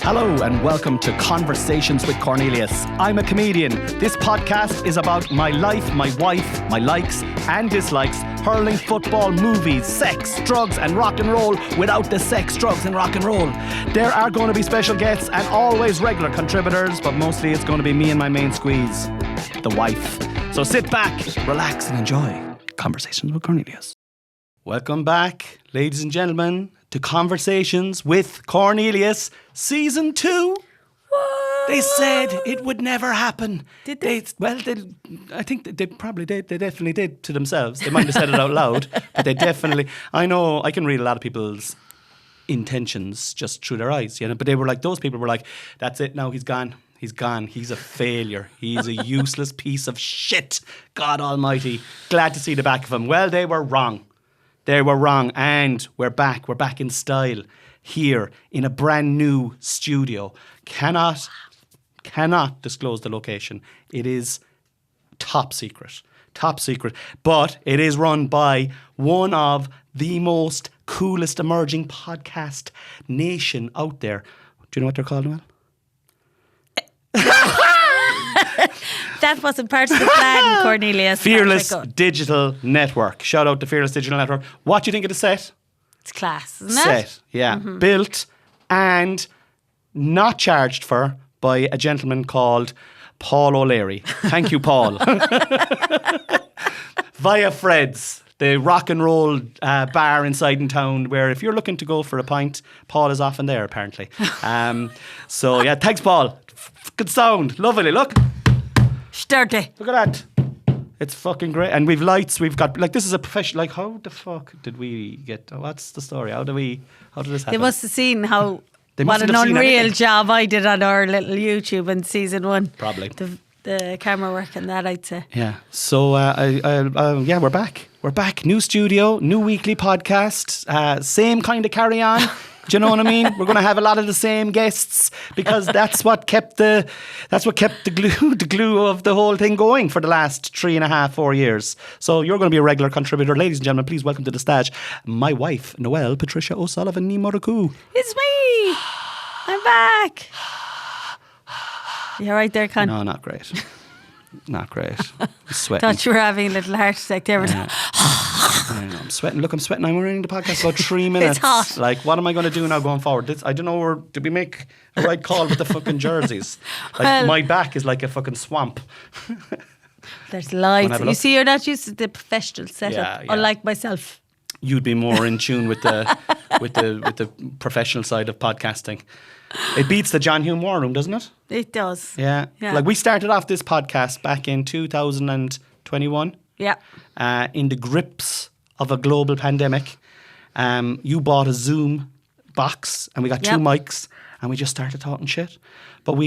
Hello and welcome to Conversations with Cornelius. I'm a comedian. This podcast is about my life, my wife, my likes and dislikes, hurling, football, movies, sex, drugs and rock and roll without the sex, drugs and rock and roll. There are going to be special guests and always regular contributors, but mostly it's going to be me and my main squeeze, the wife. So sit back, relax and enjoy Conversations with Cornelius. Welcome back, ladies and gentlemen, to Conversations with Cornelius, Season 2. What? They said it would never happen. Did they? I think they probably did. They definitely did to themselves. They might have said it out loud, but they definitely... I know, I can read a lot of people's intentions just through their eyes, you know, but they were like, those people were like, that's it now, he's gone. He's gone. He's a failure. He's a useless piece of shit. God almighty. Glad to see the back of him. Well, they were wrong. They were wrong, and we're back. We're back in style here in a brand new studio. Cannot disclose the location. It is top secret, but it is run by one of the most coolest emerging podcast nation out there. Do you know what they're called, Noelle? That wasn't part of the plan, Cornelius. Fearless Digital Network. Shout out to Fearless Digital Network. What do you think of the set? It's class, isn't it? Set, yeah. Mm-hmm. Built and not charged for by a gentleman called Paul O'Leary. Thank you, Paul. Via Fred's, the rock and roll bar inside in town, where if you're looking to go for a pint, Paul is often there, apparently. So, yeah, thanks, Paul. Good sound. Lovely. Look. Sturdy. Look at that. It's fucking great. And we've lights. We've got, like, this is a professional. Like, how the fuck did we get, what's the story? How did this happen? They must have seen what an unreal job I did on our little YouTube in season 1. Probably. The camera work and that, I'd say. Yeah. So, yeah, we're back. We're back. New studio, new weekly podcast, same kind of carry on. Do you know what I mean? We're going to have a lot of the same guests because that's what kept the glue of the whole thing going for the last 3.5, 4 years. So you're going to be a regular contributor. Ladies and gentlemen, please welcome to the stage my wife, Noelle Patricia O'Sullivan Ní Muracú. It's me. I'm back. You all right there, Con? No, not great. Not great. I'm sweating. Thought you were having a little heart attack there. Yeah. I know, I'm sweating. Look, I'm sweating. I'm running the podcast about 3 minutes. It's hot. Like, what am I going to do now going forward? I don't know. Did we make a right call with the fucking jerseys? Like, my back is like a fucking swamp. There's lights. You see, you're not used to the professional setup, yeah. unlike myself. You'd be more in tune with the with the professional side of podcasting. It beats the John Hume War Room, doesn't it? It does. Yeah. Like, we started off this podcast back in 2021. Yeah. In the grips of a global pandemic. You bought a Zoom box and we got 2 mics and we just started talking shit. But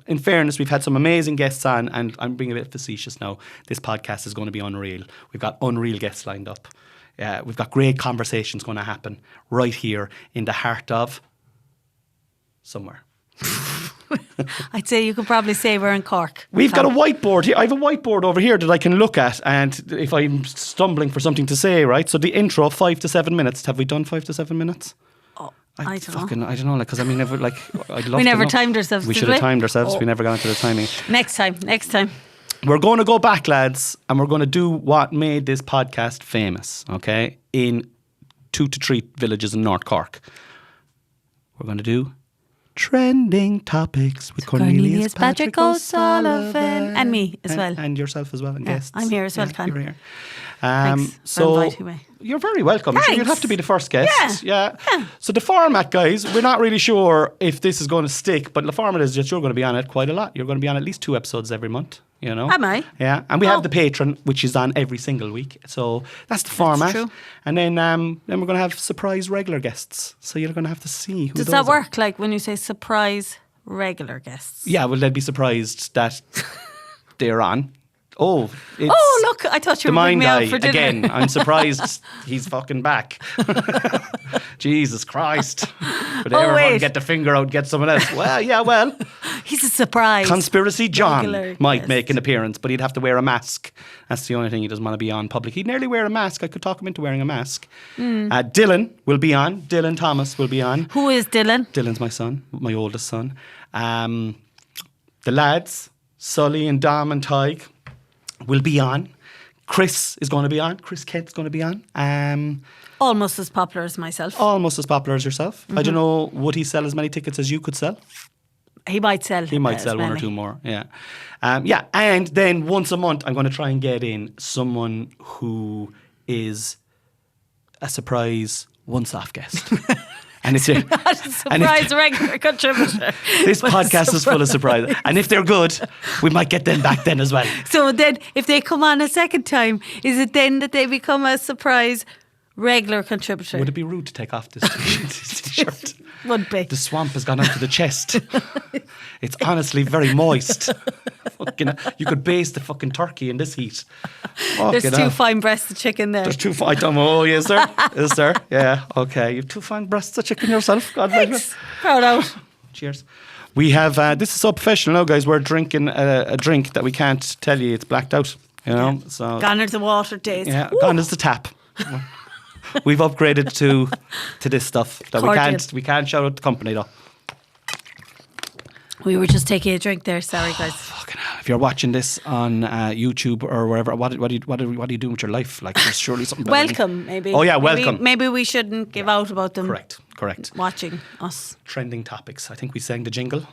in fairness, we've had some amazing guests on, and I'm being a bit facetious now. This podcast is going to be unreal. We've got unreal guests lined up. We've got great conversations going to happen right here in the heart of somewhere. I'd say you could probably say we're in Cork. We've got a whiteboard here. I have a whiteboard over here that I can look at, and if I'm stumbling for something to say, right? So the intro, 5 to 7 minutes. Have we done 5 to 7 minutes? Oh, I don't know. I don't know, because I mean, I'd love we never to know. timed ourselves. We should have timed ourselves. We never got into the timing. Next time. We're going to go back, lads, and we're going to do what made this podcast famous, okay? In 2 to 3 villages in North Cork. We're going to do Trending Topics with Cornelius Patrick O'Sullivan. And me as well. And yourself as well, and guests. I'm here as well, Con. You're here. Thanks for inviting me. You're very welcome. Thanks. So you'll have to be the first guest. Yeah. So the format, guys, we're not really sure if this is going to stick, but the format is just you're going to be on it quite a lot. You're going to be on at least 2 episodes every month. You know? Am I? Yeah. And we have the Patreon, which is on every single week. So that's the format. True. And then we're going to have surprise regular guests. So you're going to have to see who Does that work? Like when you say surprise regular guests? Yeah, well, they'll be surprised that they're on. Oh, look, I thought you were bringing me out for dinner. Again, I'm surprised he's fucking back. Jesus Christ. But they ever want to get the finger out and get someone else. Well, He's a surprise. Conspiracy John Regular might guest. make an appearance, but he'd have to wear a mask. That's the only thing he doesn't want to be on public. He'd nearly wear a mask. I could talk him into wearing a mask. Dylan will be on. Dylan Thomas will be on. Who is Dylan? Dylan's my son, my oldest son. The lads, Sully and Dom and Tig, will be on. Chris is going to be on. Chris Kent's going to be on. Almost as popular as myself. Almost as popular as yourself. I don't know, would he sell as many tickets as you could sell? He might sell. He might sell one or two more, yeah. And then once a month, I'm going to try and get in someone who is a surprise once-off guest. And it's Not a surprise regular contributor. this but podcast is full of surprises. And if they're good, we might get them back then as well. So then, if they come on a second time, is it then that they become a surprise regular contributor? Would it be rude to take off this t-shirt? Would be. The swamp has gone onto the chest. It's honestly very moist. You could baste the fucking turkey in this heat. There's two fine breasts of chicken there. There's two fine. Oh, is there? Is there? Yeah. Okay. You've two fine breasts of chicken yourself. God bless you. Thanks. Proud out. Cheers. We have. This is so professional now, guys. We're drinking a drink that we can't tell you. It's blacked out. You know. So Gone are the water days. yeah, Woo. gone is the tap. We've upgraded to this stuff that Cordial. we can't shout out the company though. We were just taking a drink there. Sorry, guys. Fucking hell. If you're watching this on YouTube or wherever, what are you doing with your life? Like, there's surely something better. Welcome, maybe. Oh yeah, welcome. Maybe we shouldn't give out about them. Correct. Watching us. Trending topics. I think we sang the jingle.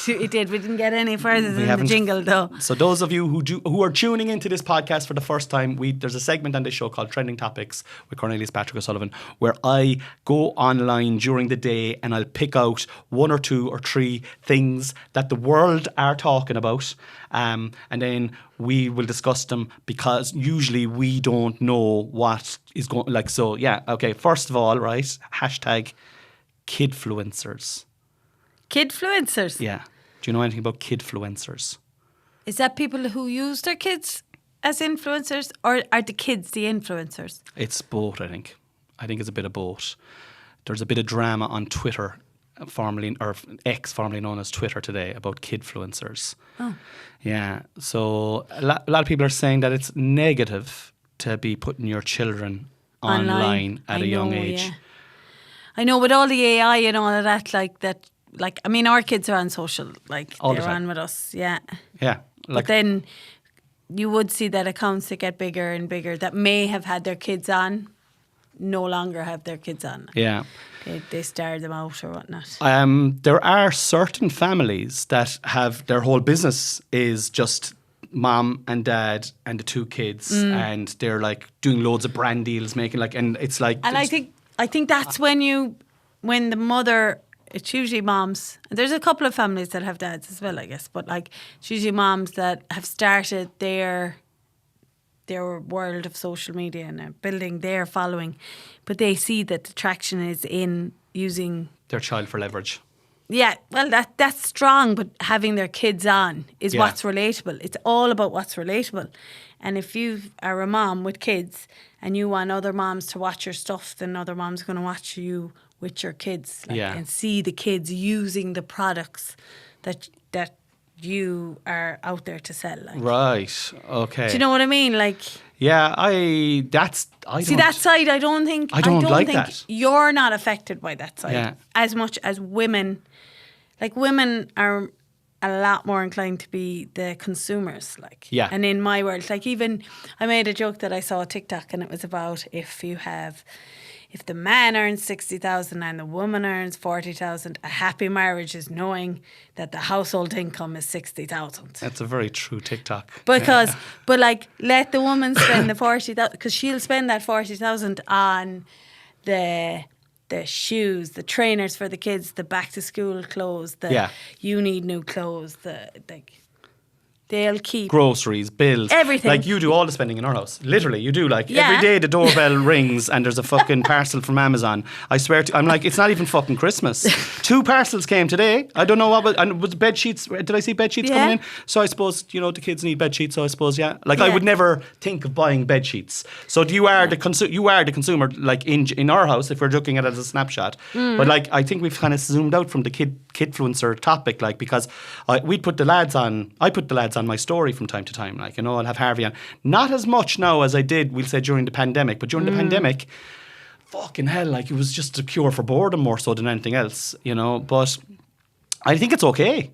We did. We didn't get any further than the haven't. jingle, though. So those of you who are tuning into this podcast for the first time, there's a segment on this show called Trending Topics with Cornelius Patrick O'Sullivan, where I go online during the day and I'll pick out one or two or three things that the world are talking about, and then we will discuss them because usually we don't know what is going. Like, so yeah, okay. First of all, right? Hashtag kidfluencers. Kidfluencers. Yeah. Do you know anything about kidfluencers? Is that people who use their kids as influencers, or are the kids the influencers? It's both, I think. I think it's a bit of both. There's a bit of drama on Twitter, formerly or X, formerly known as Twitter today, about kidfluencers. Oh. Yeah. So a lot of people are saying that it's negative to be putting your children online at a young age. Yeah. I know with all the AI and all of that, I mean, our kids are on social, All the they're time. on with us, yeah. Yeah. But then you would see that accounts that get bigger and bigger that may have had their kids on, no longer have their kids on. Yeah. They star them out or whatnot. There are certain families that have their whole business is just mom and dad and the two kids, and they're like doing loads of brand deals, making and it's like. And I think that's when the mother, it's usually moms. And there's a couple of families that have dads as well, I guess. But it's usually moms that have started their world of social media and are building their following. But they see that the traction is in using their child for leverage. Yeah, well, that's strong, but having their kids on is what's relatable. It's all about what's relatable. And if you are a mom with kids and you want other moms to watch your stuff, then other moms are going to watch you with your kids and see the kids using the products that you are out there to sell. Right. Okay. Do you know what I mean? Yeah, See that side, I don't think that. You're not affected by that side Yeah. as much as women. Women are a lot more inclined to be the consumers. Yeah. And in my world, even I made a joke that I saw on TikTok, and it was about if the man earns 60,000 and the woman earns 40,000, a happy marriage is knowing that the household income is 60,000. That's a very true TikTok. Because, let the woman spend the 40,000, because she'll spend that 40,000 on the shoes, the trainers for the kids, the back to school clothes, you need new clothes, they'll keep groceries, bills, everything. You do all the spending in our house. Literally, you do. Every day the doorbell rings and there's a fucking parcel from Amazon. I swear to, I'm it's not even fucking Christmas. 2 parcels came today. I don't know what, and was bed sheets. Did I see bed sheets coming in? So I suppose the kids need bed sheets. So I suppose I would never think of buying bed sheets. So you are the consumer. In our house, if we're looking at it as a snapshot. But I think we've kind of zoomed out from the kidfluencer topic, like, because I put the lads on my story from time to time, like, you know, I'll have Harvey on. Not as much now as I did, we'll say, during the pandemic, but during the pandemic, fucking hell, like, it was just a cure for boredom more so than anything else, you know. But I think it's okay.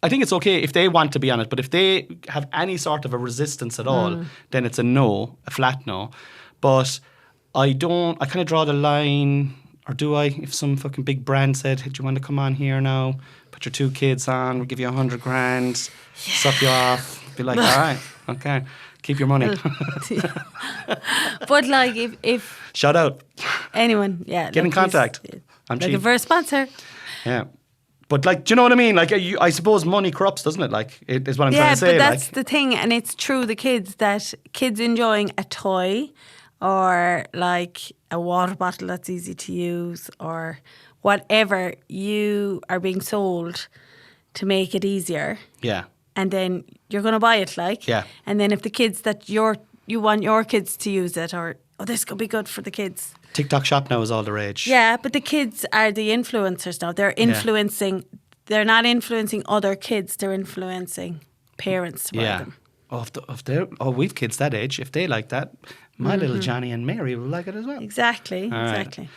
I think it's okay if they want to be on it, but if they have any sort of a resistance at all, then it's a flat no. But I kind of draw the line, or do I? If some fucking big brand said, hey, do you want to come on here now? Put your 2 kids on, we'll give you $100,000, suck you off. Be like, all right, okay, keep your money. But like, if Shout out. anyone, yeah. Get in contact. I'm looking cheap. for a sponsor. Yeah. But like, do you know what I mean? Like, I suppose money corrupts, doesn't it? Like, it is what I'm trying to say. Yeah, but that's like, the thing. And it's true, the kids, that kids enjoying a toy or like a water bottle that's easy to use or whatever, you are being sold to make it easier. yeah. And then you're going to buy it, like. Yeah. And then if the kids that you want your kids to use it, or, oh, this could be good for the kids. TikTok shop now is all the rage. Yeah, but the kids are the influencers now. They're influencing, they're not influencing other kids, they're influencing parents to buy them. We've kids that age. If they like that, my little Johnny and Mary will like it as well. Exactly, All right. exactly.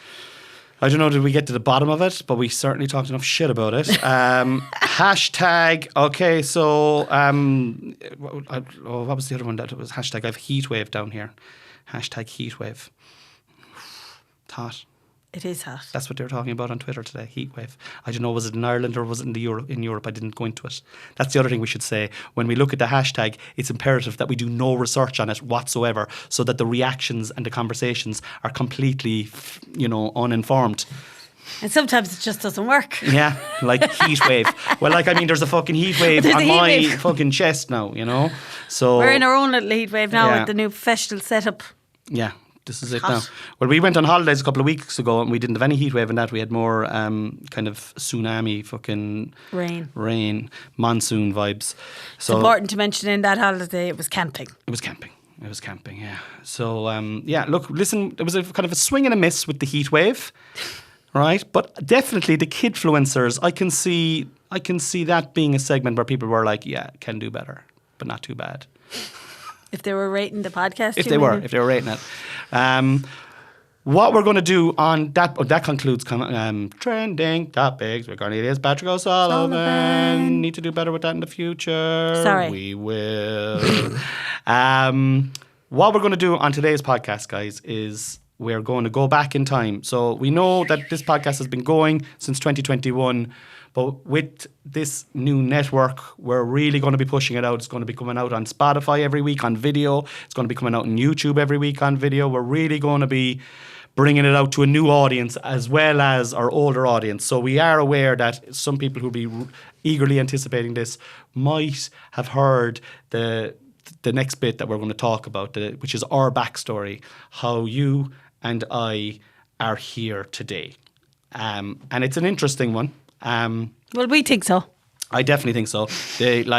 I don't know, did we get to the bottom of it? But we certainly talked enough shit about it. Hashtag, okay, so, what was the other one? That was hashtag, I have heatwave down here. Hashtag heatwave. Hot. It is hot. That's what they were talking about on Twitter today, heatwave. I don't know, was it in Ireland or was it in Europe? I didn't go into it. That's the other thing we should say. When we look at the hashtag, it's imperative that we do no research on it whatsoever so that the reactions and the conversations are completely, uninformed. And sometimes it just doesn't work. Yeah, like heatwave. Well, like, I mean, there's a fucking heatwave There's on a my heatwave. fucking chest now, you know? So We're in our own little heat wave now Yeah. with the new professional setup. yeah. This is it hot. now. Well, we went on holidays a couple of weeks ago and we didn't have any heat wave in that. We had more kind of tsunami, fucking rain, monsoon vibes. It's So important to mention in that holiday it was camping. It was camping, yeah. So, look, listen, there was a kind of a swing and a miss with the heat wave, right? But definitely the kidfluencers, I can see that being a segment where people were like, yeah, can do better, but not too bad. If they were rating the podcast, If they were rating it. What we're going to do on that, that concludes trending topics with Cornelius Patrick O'Sullivan. Need to do better with that in the future. Sorry. We will. What we're going to do on today's podcast, guys, is we're going to go back in time. So we know that this podcast has been going since 2021. But with this new network, we're really going to be pushing it out. It's going to be coming out on Spotify every week on video. It's going to be coming out on YouTube every week on video. We're really going to be bringing it out to a new audience as well as our older audience. So we are aware that some people who'll be eagerly anticipating this might have heard the next bit that we're going to talk about, which is our backstory, how you and I are here today. And it's an interesting one. Well, we think so. I definitely think so. First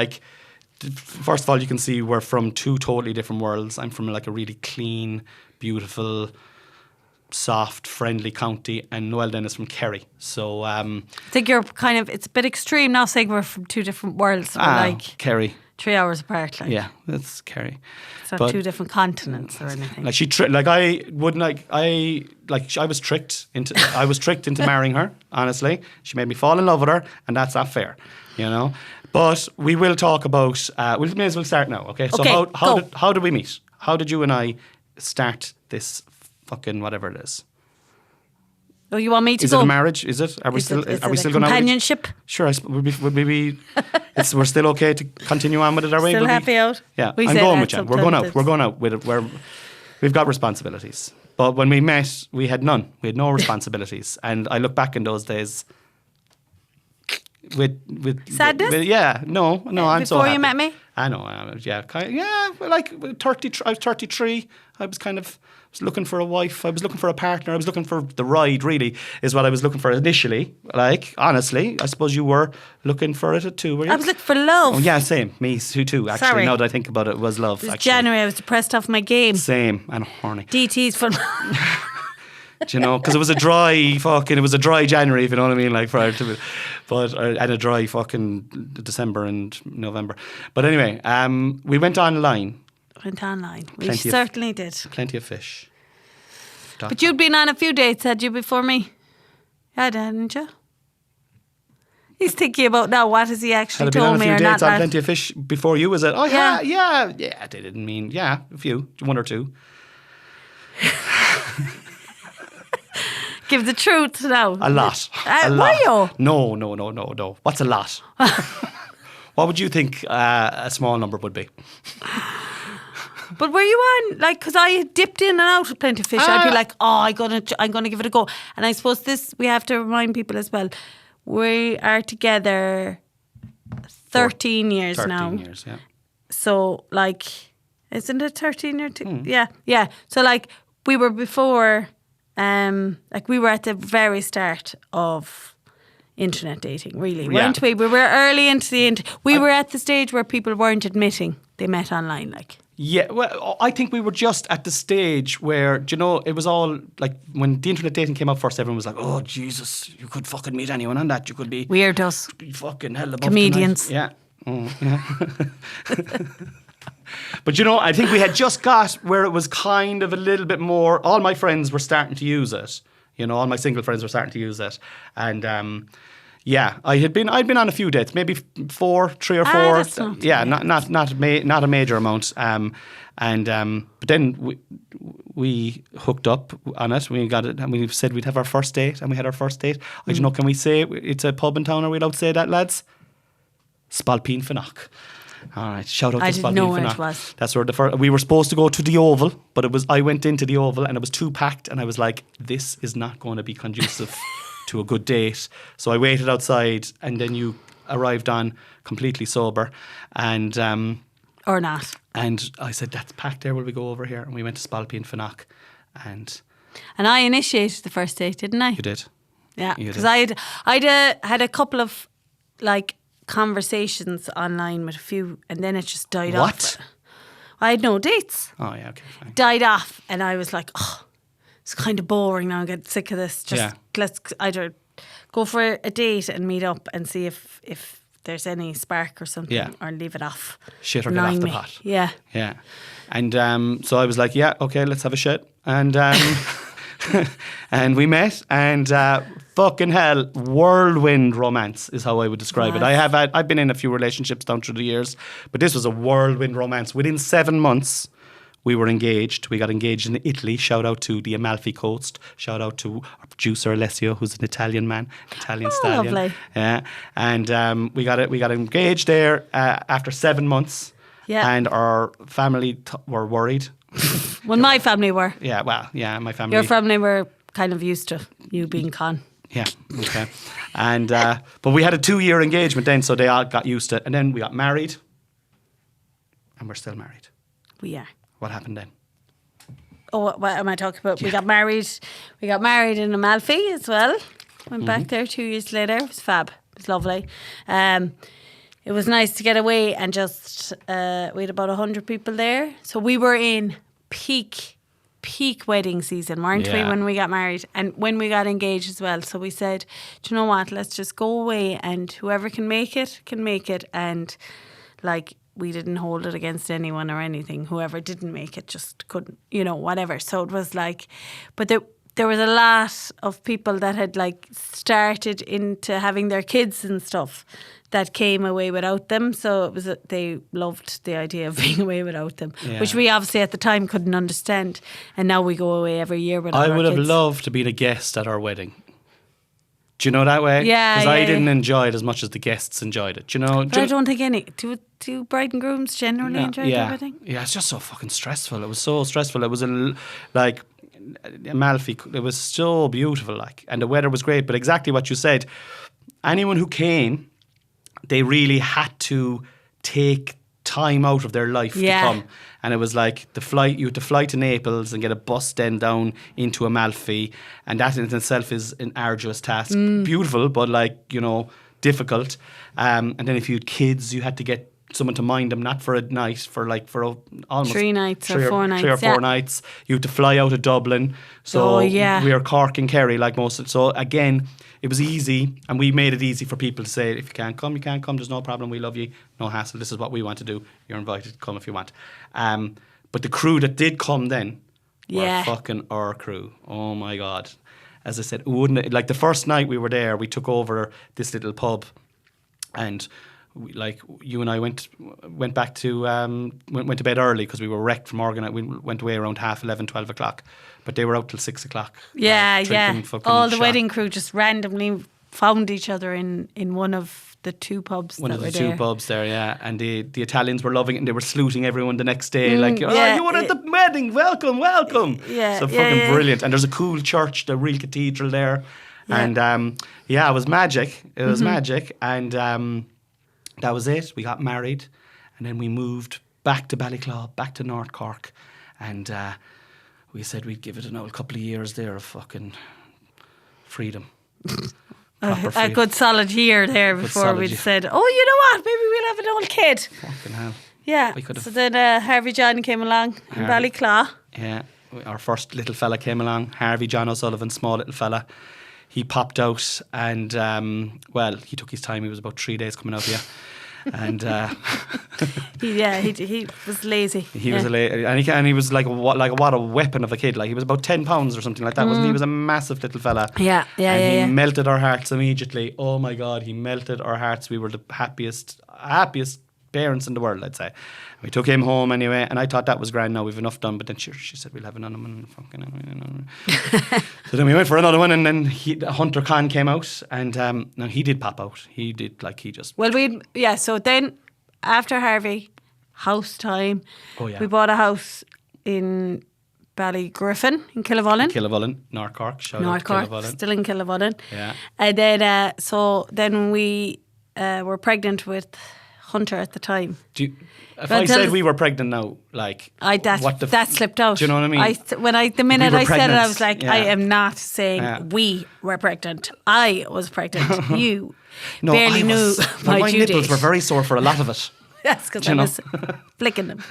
of all, you can see we're from 2 totally different worlds. I'm from like a really clean, beautiful, soft, friendly county, and Noelle then is from Kerry. So I think you're it's a bit extreme now saying we're from 2 different worlds. We're like Kerry. 3 hours apart. Like. Yeah, that's Kerry. It's not 2 different continents or anything. Like I was tricked into marrying her. Honestly, she made me fall in love with her, and that's not fair, you know. But we will talk about. We may as well start now. Okay. So Okay, how did we meet? How did you and I start this fucking whatever it is? Oh, you want me to Is go? it a marriage? Is it? Are we still going to companionship? Sure. Would we be? We're still okay to continue on with it, are we? Still happy out? Yeah, We I'm say going that with you. We're going out. sometimes. We're going out with it. We've got responsibilities. But when we met, we had none. We had no responsibilities. And I look back in those days with Sadness? No, I'm so Before happy. you met me? I know. Like 30. I was 33. I was kind of looking for a wife. I was looking for a partner. I was looking for the ride, really, is what I was looking for initially. Like, honestly, I suppose you were looking for it too, were you? I was looking for love. Oh, yeah, same. Me too, actually. Sorry. Now that I think about it, it was love, It was actually. January. I was depressed off my game. Same, and horny. DT's from. Do you know? Because it was a dry January, if you know what I mean, like prior to, and a dry fucking December and November. But anyway, we went online. We certainly did. Plenty of fish. But you'd been on a few dates, had you, before me? Yeah, hadn't you? He's thinking about now, what has he actually told me or not? Had I been on a few dates on Plenty of Fish before you, was it? Oh, yeah. They didn't mean, a few, one or two. Give the truth now. A lot. Were you? No. What's a lot? What would you think a small number would be? But were you on, like, because I dipped in and out of Plenty of Fish. I'd be like, I'm gonna give it a go. And I suppose we have to remind people as well, we are together 13 years now. 13 years, yeah. So, like, isn't it 13 or two? Yeah. So, like, we were before, we were at the very start of internet dating, really, weren't we? We were early into the we were at the stage where people weren't admitting they met online, like. Yeah, well, I think we were just at the stage where, do you know, it was all like when the internet dating came out first, everyone was like, oh, Jesus, you could fucking meet anyone on that. You could be weirdos. Fucking hell above comedians. Tonight. Yeah. Yeah. But, you know, I think we had just got where it was kind of a little bit more, all my friends were starting to use it. You know, all my single friends were starting to use it. And, yeah, I'd been on a few dates, maybe 3 or 4. That's not not a major amount. But then we hooked up on it. We got it, and we said we'd have our first date, and we had our first date. I don't know. Can we say it's a pub in town? Are we allowed to say that, lads? Spalpeen Finock. All right, shout out to Spalpeen Finock. I didn't know where it was. That's where we were supposed to go to the Oval, but I went into the Oval and it was too packed, and I was like, this is not going to be conducive to a good date. So I waited outside, and then you arrived on completely sober, and or not. And I said, that's packed there, will we go over here? And we went to Spalpeen Finock, and I initiated the first date, didn't I? You did. Yeah, because I'd had a couple of like conversations online with a few, and then it just died off. What? I had no dates. Oh yeah, okay, fine. Died off, and I was like, oh, it's kind of boring now. I get sick of this. Just let's either go for a date and meet up and see if there's any spark or something, or leave it off. Shit or get off the pot. Yeah. Yeah. And so I was like, yeah, okay, let's have a shit. And and we met, and fucking hell, whirlwind romance is how I would describe it. I've been in a few relationships down through the years, but this was a whirlwind romance. Within 7 months, we were engaged. We got engaged in Italy. Shout out to the Amalfi Coast. Shout out to our producer Alessio, who's an Italian man, Italian stallion. Lovely. Yeah, and we got engaged there after 7 months. Yeah, and our family were worried. Well, my family were. Yeah, well, yeah, my family. Your family were kind of used to you being con. Yeah, okay. And but we had a 2-year engagement then, so they all got used to it. And then we got married, and we're still married. We are. What happened then? Oh, what am I talking about? Yeah. We got married in Amalfi as well. Went back there 2 years later. It was fab. It was lovely. It was nice to get away and just we had about 100 people there. So we were in peak wedding season, weren't we, when we got married and when we got engaged as well. So we said, do you know what? Let's just go away, and whoever can make it can make it. And like, we didn't hold it against anyone or anything. Whoever didn't make it just couldn't, whatever. So it was like, but there was a lot of people that had like started into having their kids and stuff that came away without them. So it was they loved the idea of being away without them, which we obviously at the time couldn't understand. And now we go away every year without our kids. I would have loved to be a guest at our wedding. Do you know that way? Yeah. Because I didn't enjoy it as much as the guests enjoyed it. But I don't think do bride and grooms generally enjoy their wedding? Yeah, it's just so fucking stressful. It was so stressful. It was like Amalfi. It was so beautiful, and the weather was great. But exactly what you said, anyone who came, they really had to take time out of their life to come. And it was like you had to fly to Naples and get a bus then down into Amalfi, and that in itself is an arduous task. Beautiful, but difficult. And then if you had kids, you had to get someone to mind them, not for a night, for almost 3 nights or 4 nights. 3 or 4 yeah. nights. You had to fly out of Dublin. So Oh, yeah. we are Cork and Kerry, like most. So again, it was easy, and we made it easy for people to say, if you can't come, you can't come. There's no problem. We love you. No hassle. This is what we want to do. You're invited to come if you want. But the crew that did come then were fucking our crew. Oh my God. As I said, like the first night we were there, we took over this little pub, and you and I went back to went to bed early because we were wrecked from Oregon. We went away around 11:30, 12 o'clock, but they were out till 6 o'clock. Yeah, all the shot. wedding crew just randomly found each other in one of the 2 pubs. One that of the were 2 there. pubs there, yeah. And the Italians were loving it, and they were saluting everyone the next day, like, "Oh, yeah, you were at the wedding, welcome." Yeah, So fucking brilliant. And there's a cool church, the real cathedral there, and it was magic. It was magic, and that was it. We got married, and then we moved back to Ballyclaw, back to North Cork, and we said we'd give it an old couple of years there of fucking freedom. A good solid year there before we'd said, oh, you know what, maybe we'll have an old kid. Fucking hell. Yeah. So then Harvey John came along in Ballyclaw. Yeah. Our first little fella came along, Harvey John O'Sullivan, small little fella. He popped out and, he took his time. He was about 3 days coming out here. And he was lazy. He was and he was like what a weapon of a kid. Like he was about 10 pounds or something like that, wasn't he? He was a massive little fella. He melted our hearts immediately. Oh my God, he melted our hearts. We were the happiest parents in the world, I'd say. We took him home anyway, and I thought that was grand. Now we've enough done, but then she said we'll have another one. So then we went for another one, and then Hunter Khan came out, and no, he did pop out. He did So then after Harvey, house time. Oh yeah. We bought a house in Ballygriffin in Killavullen. North Cork. Still in Killavullen. Yeah. And then then we were pregnant with Hunter at the time. If I said we were pregnant now, like that slipped out. Do you know what I mean? The minute I said it, I was like, yeah. I am not saying we were pregnant. I was pregnant. You barely knew my due date. nipples were very sore for a lot of it. Yes, because I was flicking them.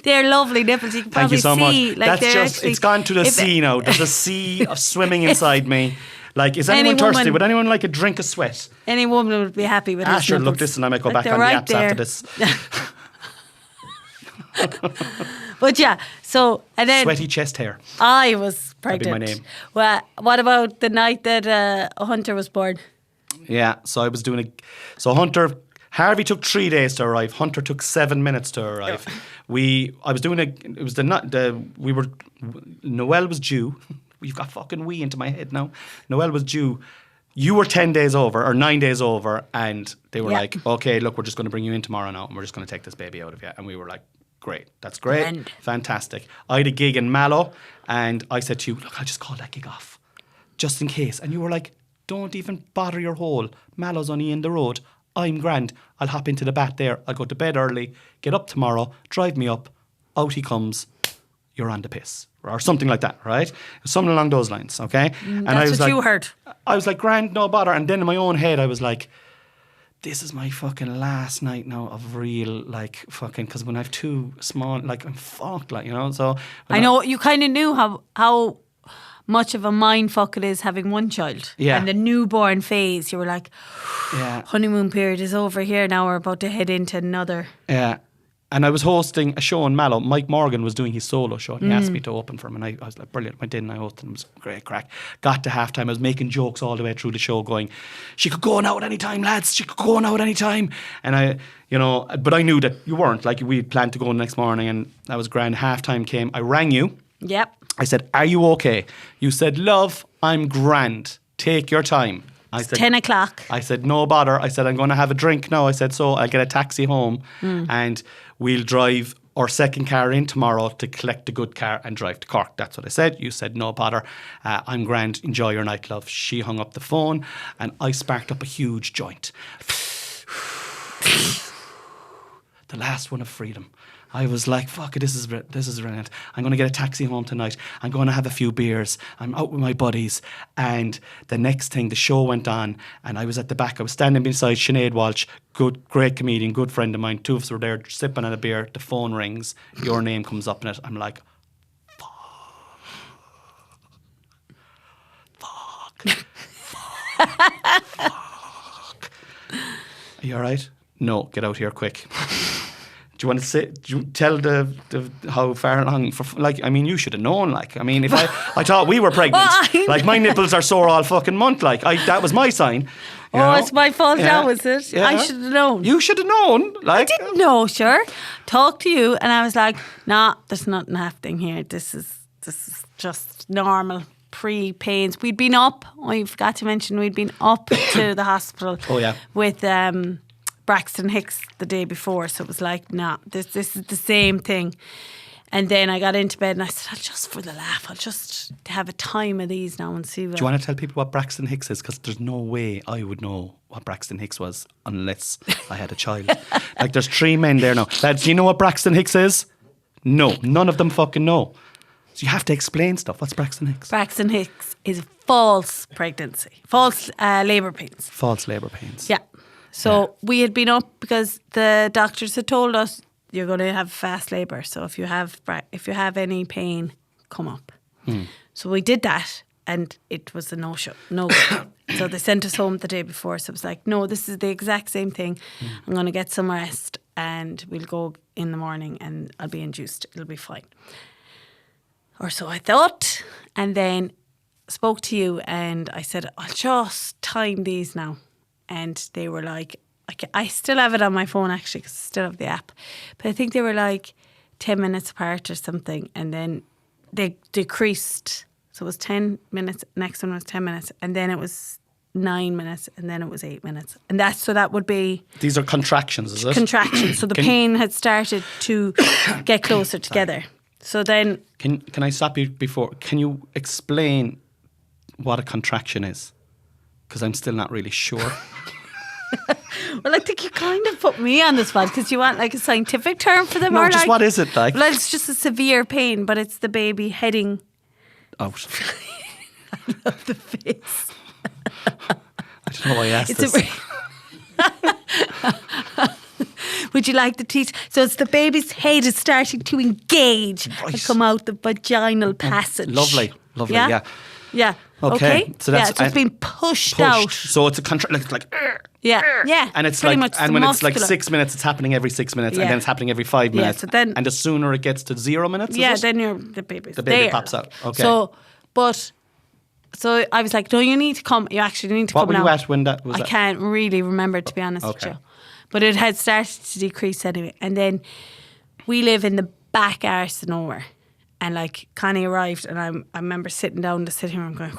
They're lovely nipples. You can probably see. Thank you so much. Like it's gone to the sea now. There's a sea of swimming inside me. Like, is anyone thirsty? Would anyone like a drink of sweat? Any woman would be happy with this. Sure, look, listen, I might go back on the apps after this. But yeah, so, and then... Sweaty chest hair. I was pregnant. That'd be my name. Well, what about the night that Hunter was born? Yeah, so I was doing Harvey took 3 days to arrive. Hunter took 7 minutes to arrive. Noelle was due. You've got fucking wee into my head now. Noelle was due. You were 10 days over or 9 days over, and they were like, okay, look, we're just going to bring you in tomorrow now, and we're just going to take this baby out of you. And we were like, great, that's great, fantastic. I had a gig in Mallow, and I said to you, look, I'll just call that gig off, just in case. And you were like, don't even bother your hole. Mallow's only in the road. I'm grand. I'll hop into the bat there. I'll go to bed early, get up tomorrow, drive me up. Out he comes. You're on the piss. Or something like that, right? Something along those lines, okay? And that's I was what like, you heard. I was like, grand, no bother. And then in my own head, I was like, this is my fucking last night now of real, like, fucking, because when I have 2 small, like, I'm fucked, like, you know? So I know, you kind of knew how much of a mind fuck it is having one child. Yeah. And the newborn phase, you were like, honeymoon period is over here, now we're about to head into another. Yeah. And I was hosting a show in Mallow. Mike Morgan was doing his solo show. And he asked me to open for him. And I was like, brilliant. Went in and I hosted him. It was great crack. Got to halftime. I was making jokes all the way through the show going, she could go out at any time, lads. She could go out at any time. And but I knew that you weren't. Like, we planned to go the next morning, and that was grand. Halftime came. I rang you. Yep. I said, are you okay? You said, love, I'm grand. Take your time. I said, 10 o'clock. I said, no bother. I said, I'm going to have a drink now. I said, so I'll get a taxi home and we'll drive our second car in tomorrow to collect the good car and drive to Cork. That's what I said. You said, no bother. I'm grand. Enjoy your night, love. She hung up the phone and I sparked up a huge joint. The last one of freedom. I was like, fuck it, this is brilliant. I'm going to get a taxi home tonight. I'm going to have a few beers. I'm out with my buddies. And the next thing, the show went on, and I was at the back. I was standing beside Sinead Walsh, great comedian, good friend of mine. Two of us were there sipping on a beer. The phone rings. Your name comes up in it. I'm like, fuck. Are you all right? No, get out here quick. Do you want to say? Do you tell the how far along? You should have known. If I thought we were pregnant, my nipples are sore all fucking month. That was my sign. You know? It's my fault now, is it? Yeah. I should have known. You should have known. I didn't know. Sure, talked to you, and I was like, nah, there's nothing happening here. This is just normal pre-pains. We'd been up. I forgot to mention we'd been up to the hospital. Oh yeah. With Braxton Hicks the day before, so it was like, nah, this is the same thing. And then I got into bed and I said, I'll just have a time of these now and see. Do you want to tell people what Braxton Hicks is? Because there's no way I would know what Braxton Hicks was unless I had a child. There's 3 men there now. Lads, do you know what Braxton Hicks is? No, none of them fucking know. So you have to explain stuff. What's Braxton Hicks? Braxton Hicks is false pregnancy, false labour pains. False labour pains. Yeah. So we had been up because the doctors had told us you're going to have fast labour. So if you have any pain, come up. So we did that, and it was a no-show. No go. So they sent us home the day before. So it was like, no, this is the exact same thing. I'm going to get some rest, and we'll go in the morning, and I'll be induced. It'll be fine. Or so I thought, and then spoke to you, and I said, I'll just time these now. And they were like, I still have it on my phone actually because I still have the app. But I think they were like 10 minutes apart or something. And then they decreased. So it was 10 minutes. Next one was 10 minutes. And then it was 9 minutes. And then it was 8 minutes. And that would be... These are contractions, is it? Contractions. So the pain had started to get closer together. So then... Can I stop you before? Can you explain what a contraction is? Because I'm still not really sure. Well, I think you kind of put me on the spot because you want a scientific term for them. No, or just what is it like? Well, it's just a severe pain, but it's the baby heading out. I love the face. I don't know why I asked this. Would you like to teach? So it's the baby's head is starting to engage and come out the vaginal passage. Lovely, yeah. Yeah. Okay. So that's it's being pushed out. So it's a contract like yeah. And it's pretty like, much and when muscular. it's 6 minutes, it's happening every 6 minutes, and then it's happening every 5 minutes. So then, and the sooner it gets to 0 minutes, then the baby pops out. Okay. So I was like, no, you need to come. You actually need to come now. What were you at when that was? I can't really remember, to be honest with you. But it had started to decrease anyway. And then we live in the back arse of nowhere. And Connie arrived, and I remember sitting down in the sitting room going,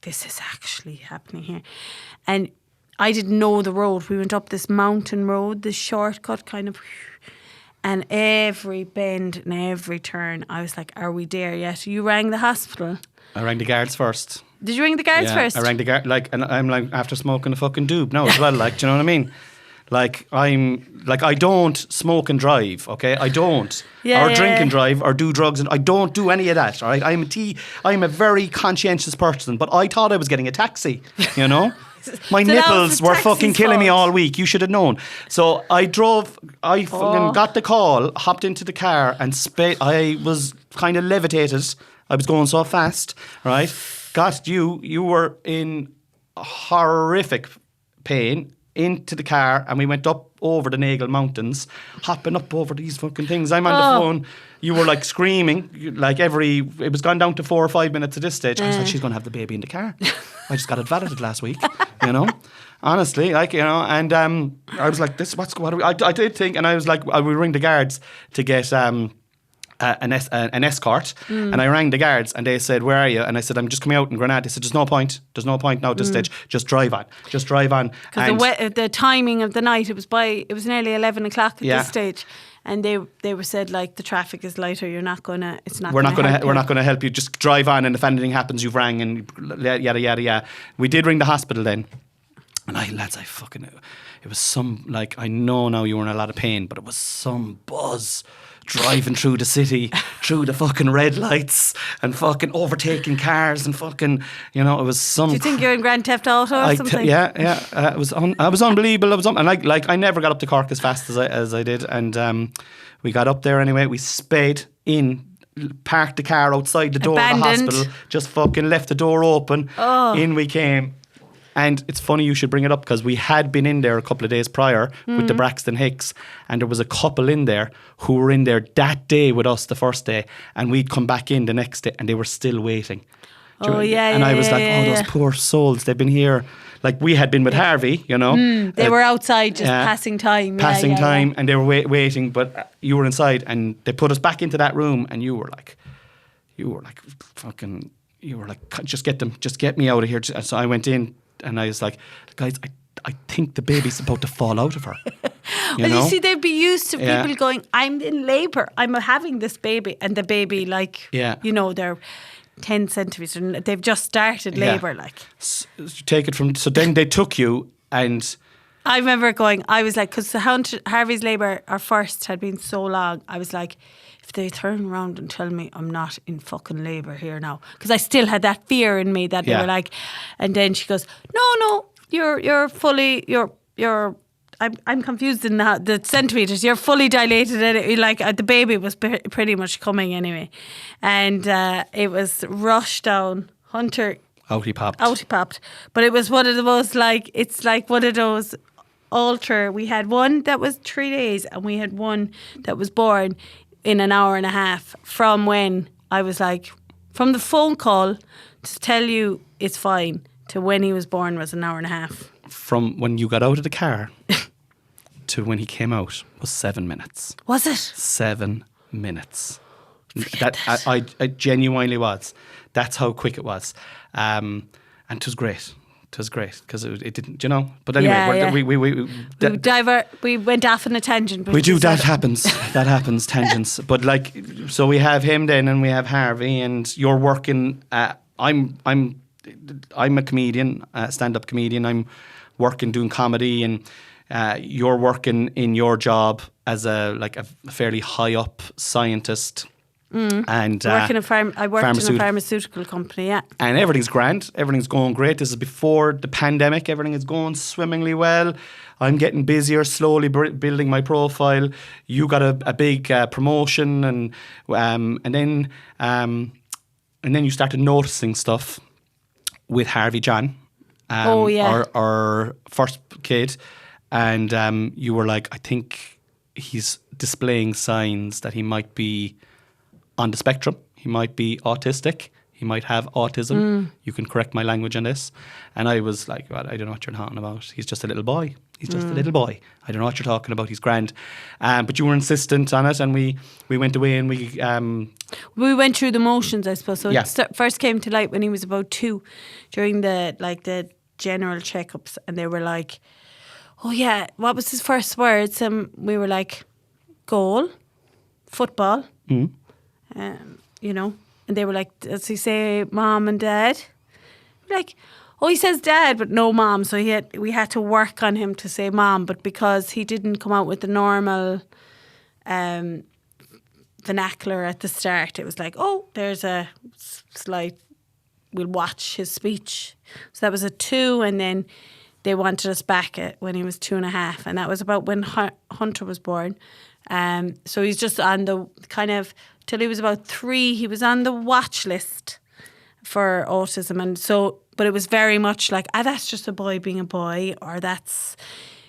this is actually happening here. And I didn't know the road. We went up this mountain road, this shortcut kind of, and every bend and every turn, I was like, are we there yet? You rang the hospital. I rang the guards first. Did you ring the guards first? I rang the guard, and I'm after smoking a fucking doob now as well, do you know what I mean? I don't smoke and drive, okay? I don't. Drink and drive or do drugs, and I don't do any of that, all right? I'm a very conscientious person, but I thought I was getting a taxi, you know? My nipples were fucking killing me all week. You should have known. So I fucking got the call, hopped into the car, and I was kind of levitated. I was going so fast, right? You were in horrific pain. Into the car, and we went up over the Nagle Mountains, hopping up over these fucking things. I'm on the phone. You were screaming, it was gone down to 4 or 5 minutes at this stage. I was like, she's going to have the baby in the car. I just got it validated last week, you know. Honestly, and I was like, I did think, and I was like, I will ring the guards to get an escort, and I rang the guards, and they said, where are you? And I said, I'm just coming out in Granada. They said, there's no point now at this stage, just drive on because the timing of the night, it was nearly 11 o'clock at this stage, and they were said the traffic is lighter, we're not going to help you, just drive on, and if anything happens, you've rang, and yada yada yada. We did ring the hospital then, And lads, it was some, like, I know now you were in a lot of pain, but it was some buzz driving through the city, through the fucking red lights and fucking overtaking cars and fucking, you know, it was some... Do you think you're in Grand Theft Auto or something? Yeah. It was unbelievable. And I never got up to Cork as fast as I did. And we got up there anyway. We sped in, parked the car outside the door of the hospital, just fucking left the door open. In we came. And it's funny you should bring it up because we had been in there a couple of days prior with the Braxton Hicks, and there was a couple in there who were in there that day with us the first day, and we'd come back in the next day and they were still waiting. And I was like, those poor souls, they've been here. Like we had been with Harvey, you know. They were outside just passing time. And they were waiting, but you were inside, and they put us back into that room, and you were like, just get me out of here. So I went in. And I was like, guys, I think the baby's about to fall out of her. You see, they'd be used to people going, I'm in labour, I'm having this baby. And the baby, like, you know, they're 10 centimetres and they've just started labour, like. Take it from, so then they took you and... I remember going, I was like, because Harvey's labour, our first, had been so long, I was like, if they turn around and tell me I'm not in fucking labour here now, because I still had that fear in me that they were like, and then she goes, no, you're fully, I'm confused in the centimetres, you're fully dilated, and like the baby was pretty much coming anyway, and it was rushed down. Hunter out he popped, but it was one of the most, like, it's like one of those we had one that was 3 days and we had one that was born in an hour and a half from when I was like, from the phone call to tell you it's fine to when he was born was an hour and a half. From when you got out of the car to when he came out was 7 minutes. Was it? 7 minutes. That I genuinely was. That's how quick it was. And it was great. It was great because it didn't, you know. But anyway, we went off on a tangent. We do. That happens. That happens. Tangents. But like, so we have him then, and we have Harvey, and you're working. I'm a comedian, stand-up comedian. I'm working doing comedy, and you're working in your job as a fairly high up scientist. And I worked in a pharmaceutical company, and everything's grand, everything's going great. This is before the pandemic, everything is going swimmingly well. I'm getting busier, slowly building my profile. You got a big promotion, and then you started noticing stuff with Harvey John, our first kid, and you were like, I think he's displaying signs that he might be on the spectrum. He might be autistic. He might have autism. You can correct my language on this. And I was like, well, I don't know what you're talking about. He's just a little boy. He's just a little boy. I don't know what you're talking about. He's grand. But you were insistent on it, and we went away and we went through the motions, I suppose. So it first came to light when he was about 2 during the general checkups, and they were like, oh yeah, what was his first words? And we were like, goal, football. You know, and they were like, does he say mom and dad? We're like, oh, he says dad, but no mom. So we had to work on him to say mom, but because he didn't come out with the normal vernacular at the start, it was like, oh, there's a slight, we'll watch his speech. So that was a 2, and then they wanted us back when he was 2.5, and that was about when Hunter was born. So he's just on the kind of, till he was about 3, he was on the watch list for autism. And so, but it was very much like, that's just a boy being a boy, or that's,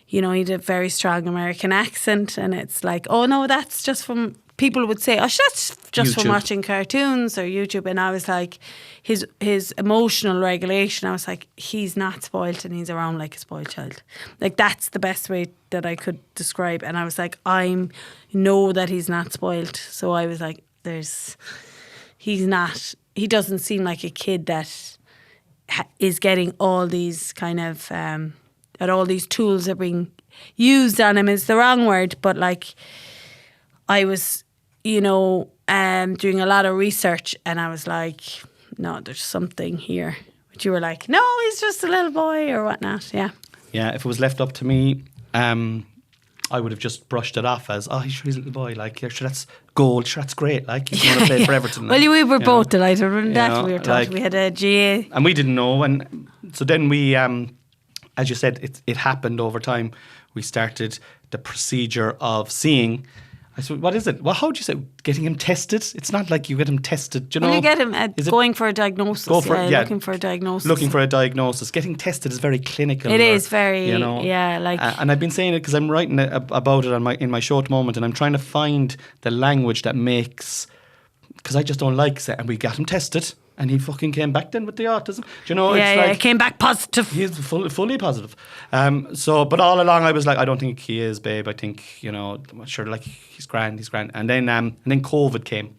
you know, he had a very strong American accent. And it's like, oh no, that's just from, people would say, oh, that's just YouTube. From watching cartoons or YouTube. And I was like, his emotional regulation, I was like, he's not spoilt and he's around like a spoiled child. Like, that's the best way that I could describe. And I was like, I know that he's not spoilt. So I was like, he doesn't seem like a kid that is getting all these kind of, that all these tools are being used on him is the wrong word. But like, I was, you know, doing a lot of research, and I was like, no, there's something here. But you were like, no, he's just a little boy or whatnot. Yeah. Yeah, if it was left up to me, I would have just brushed it off as, oh, he's a little boy. Like, yeah, sure, that's gold. Sure, that's great. Like, he's going to play for Everton. Well, we were both know. delighted with that. know, We were taught like- we had a GA. And we didn't know. And so then we, as you said, it happened over time. We started the procedure of seeing. I said, what is it? Well, how would you say? Getting him tested? It's not like you get him tested, you know? Well, you get him Is it- going for a diagnosis. Looking for a diagnosis. Looking for a diagnosis. Getting tested is very clinical. It is very, you know, like. and I've been saying it because I'm writing about it in my show at the moment, and I'm trying to find the language that makes, because I just don't like it. And we got him tested, and he fucking came back then with the autism. Do you know? yeah, it's like, it came back positive. he's fully positive. But all along I was like, I don't think he is, babe. I think, you know, sure, like he's grand. And then COVID came,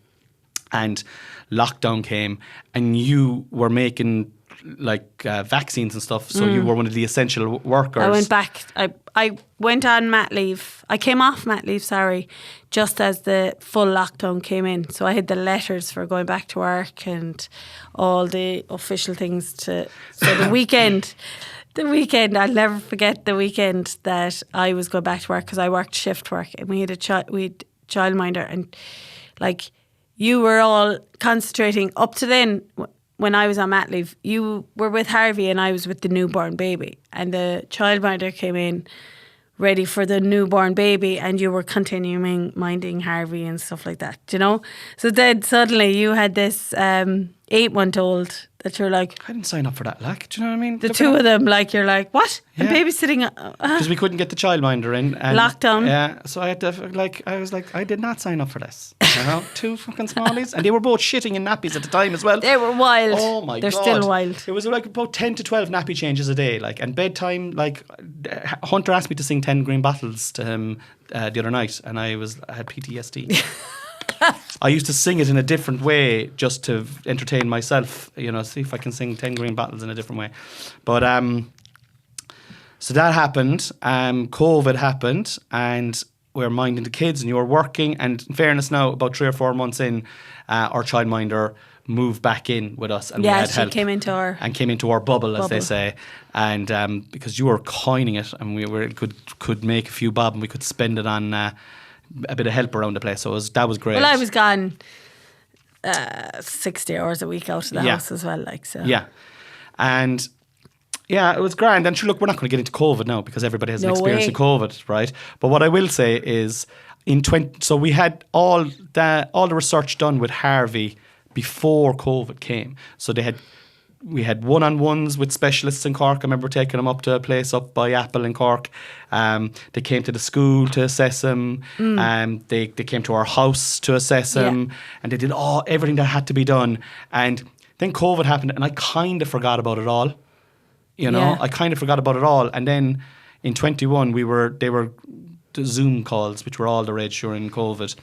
and lockdown came, and you were making like vaccines and stuff. So you were one of the essential workers. I went back. I went on mat leave. I came off mat leave, just as the full lockdown came in. So I had the letters for going back to work and all the official things so the weekend, I'll never forget the weekend that I was going back to work because I worked shift work and we had childminder, and like you were all concentrating up to then. When I was on mat leave, you were with Harvey and I was with the newborn baby. And the childminder came in ready for the newborn baby, and you were continuing minding Harvey and stuff like that, you know? So then suddenly you had this 8-month-old that you're like... I didn't sign up for that, like, do you know what I mean? The two of them, like, you're like, what? Yeah. And babysitting... Because we couldn't get the childminder in. And, Lockdown. Yeah, so I had to, I was like, I did not sign up for this. You know, 2 fucking smallies. And they were both shitting in nappies at the time as well. They were wild. Oh my God. They're still wild. It was like about 10 to 12 nappy changes a day. Like, and bedtime, like, Hunter asked me to sing 10 Green Bottles to him the other night, and I had PTSD. I used to sing it in a different way just to entertain myself, you know, see if I can sing 10 Green Bottles in a different way. But so that happened. COVID happened, and we were minding the kids, and you were working. And in fairness, now about 3 or 4 months in, our childminder moved back in with us, and we had help. Came into our bubble, as they say. And because you were coining it, and we could make a few bob, and we could spend it on a bit of help around the place. So that was great. Well, I was gone 60 hours a week out of the house as well, like so. Yeah, and yeah, it was grand. And sure, look, we're not going to get into COVID now because everybody has an experience of COVID, right? But what I will say is, so we had all the research done with Harvey before COVID came. So we had one-on-ones with specialists in Cork. I remember taking them up to a place up by Apple in Cork. They came to the school to assess him. They came to our house to assess him. And they did everything that had to be done. And then COVID happened, and I kind of forgot about it all. You know, I kind of forgot about it all. And then in 21, they were the Zoom calls, which were all the rage during COVID.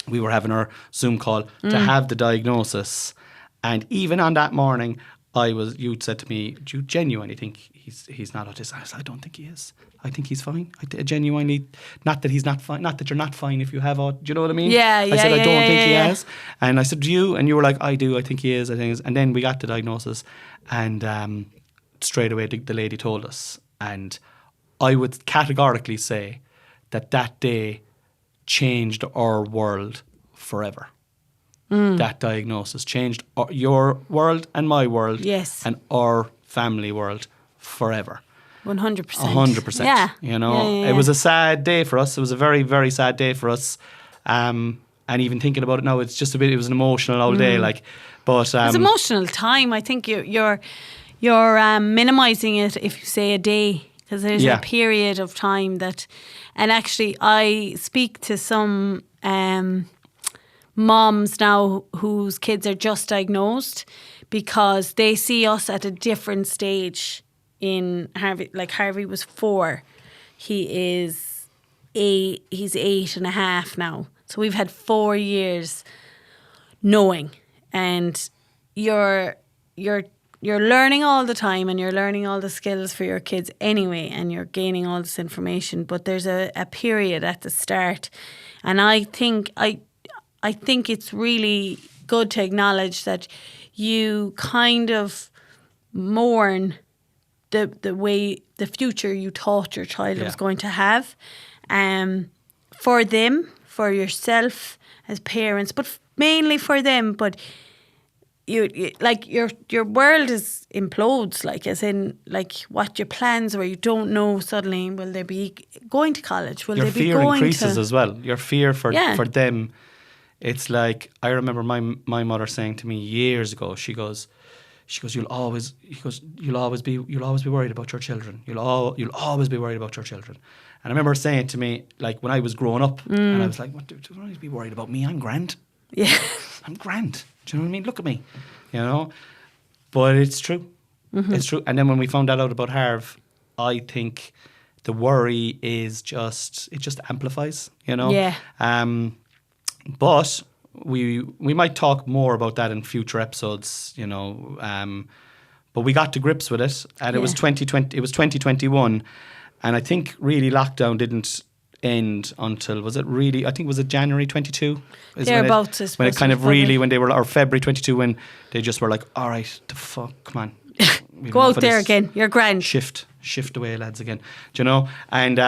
We were having our Zoom call to have the diagnosis. And even on that morning, you said to me, do you genuinely think he's not autistic? I said, I don't think he is. I think he's fine. I genuinely, not that he's not fine, not that you're not fine if you have do you know what I mean? Yeah, I said, I don't think he has. And I said, do you? And you were like, I do. I think he is. I think he is. And then we got the diagnosis, and straight away the lady told us. And I would categorically say that day changed our world forever. That diagnosis changed your world and my world, and our family world forever. 100%. 100%. Yeah. You know, it was a sad day for us. It was a very, very sad day for us. And even thinking about it now, it was an emotional old day. Like, but it's an emotional time. I think you're minimising it if you say a day, because there's a period of time that, and actually I speak to some moms now whose kids are just diagnosed because they see us at a different stage in Harvey. Like Harvey was 4. He's 8.5 now. So we've had 4 years knowing, and you're learning all the time, and you're learning all the skills for your kids anyway, and you're gaining all this information. But there's a period at the start, and I think it's really good to acknowledge that you kind of mourn the way, the future you thought your child was going to have, for them, for yourself as parents, but mainly for them. But you like your world is implodes, like, as in, like, what your plans were. You don't know suddenly, will they be going to college? Will your they be fear going increases to as well. Your fear for them. It's like, I remember my mother saying to me years ago. She goes, you'll always be worried about your children. You'll always be worried about your children. And I remember her saying it to me, like, when I was growing up, and I was like, what do you need to be worried about me? I'm grand. Yeah. I'm grand. Do you know what I mean? Look at me, you know. But it's true. Mm-hmm. It's true. And then when we found that out about Harv, I think the worry is just amplifies, you know. Yeah. But we might talk more about that in future episodes, you know. But we got to grips with it, and it was 2020. It was 2021, and I think really lockdown didn't end until, was it really? I think, was it January 22? Thereabouts, when it kind of really, when they were, or February 22, when they just were like, all right, the fuck, come on, go out there again. You're grand. Shift away, lads, again. Do you know? And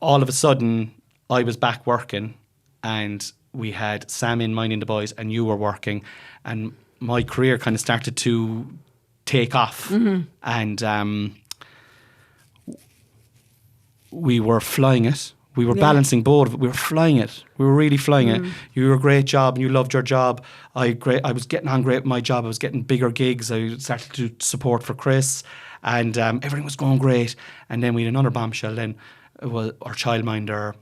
all of a sudden, I was back working, and we had Sam in minding the boys, and you were working, and my career kind of started to take off, and we were flying it. We were balancing both of it. We were flying it. We were really flying it. You were a great job, and you loved your job. I was getting on great with my job. I was getting bigger gigs. I started to do support for Chris, and everything was going great. And then we had another bombshell. Then our childminder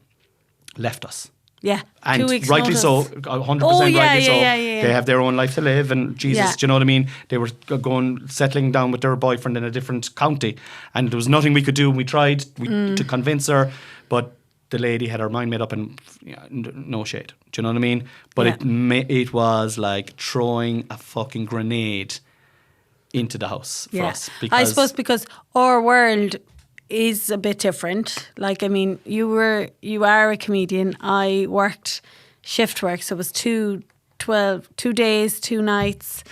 left us. Yeah, and 2 weeks rightly notice. so, 100% yeah, rightly so. yeah. They have their own life to live, and Jesus, do you know what I mean? They were settling down with their boyfriend in a different county, and there was nothing we could do. We tried to convince her, but the lady had her mind made up, and no shade. Do you know what I mean? But it was like throwing a fucking grenade into the house for us. I suppose because our world is a bit different. Like, I mean, you are a comedian. I worked shift work, so it was 2 days, 2 nights,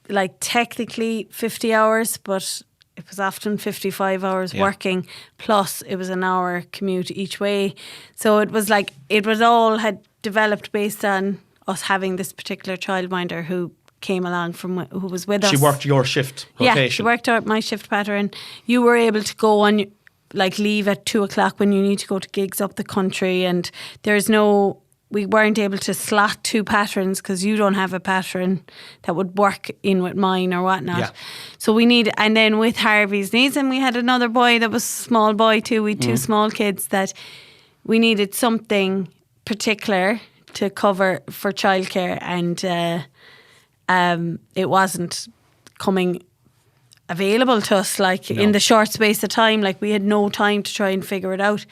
like technically 50 hours, but it was often 55 hours working, plus it was an hour commute each way. So it was like, all had developed based on us having this particular childminder who came along who was with us. She worked your shift rotation. Yeah, she worked out my shift pattern. You were able to go on, like, leave at 2:00 when you need to go to gigs up the country, and we weren't able to slot 2 patterns because you don't have a pattern that would work in with mine or whatnot. Yeah. So and then with Harvey's needs, and we had another boy that was a small boy too. We had 2 small kids that we needed something particular to cover for childcare, and it wasn't coming available to us, like, in the short space of time. Like, we had no time to try and figure it out.